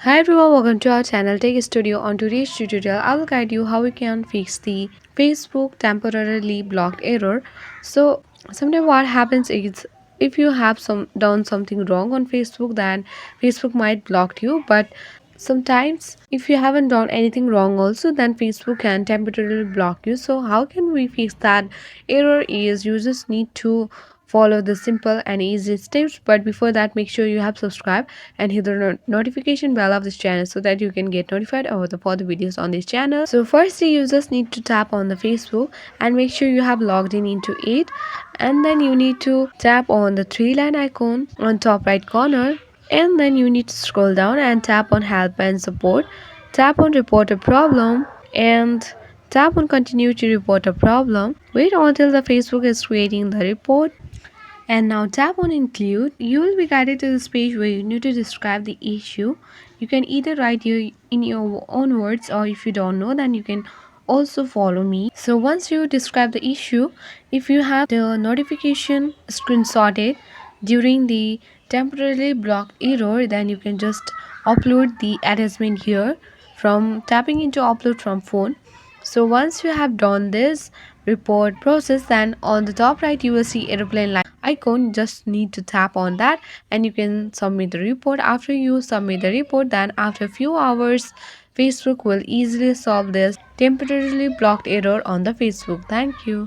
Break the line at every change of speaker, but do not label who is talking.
Hi everyone, welcome to our channel Tech Studio. On today's tutorial, I will guide you how we can fix the Facebook temporarily blocked error. So sometimes what happens is if you have done something wrong on Facebook, then Facebook might block you. But sometimes if you haven't done anything wrong also, then Facebook can temporarily block you. So how can we fix that error? Is you just need to follow the simple and easy steps, but before that make sure you have subscribed and hit the notification bell of this channel so that you can get notified about the further videos on this channel. So first the users need to tap on the Facebook and make sure you have logged in into it, and then you need to tap on the three line icon on top right corner, and then you need to scroll down and tap on help and support, tap on report a problem, and tap on continue to report a problem. Wait until the Facebook is creating the report, and now tap on include. You will be guided to this page where you need to describe the issue. You can either write in your own words, or if you don't know, then you can also follow me. So once you describe the issue, if you have the notification screenshotted during the temporarily blocked error, then you can just upload the attachment here from tapping into upload from phone. So once you have done this report process, then on the top right you will see aeroplane like icon. Just need to tap on that and you can submit the report. After you submit the report, then after a few hours Facebook will easily solve this temporarily blocked error on the Facebook. Thank you.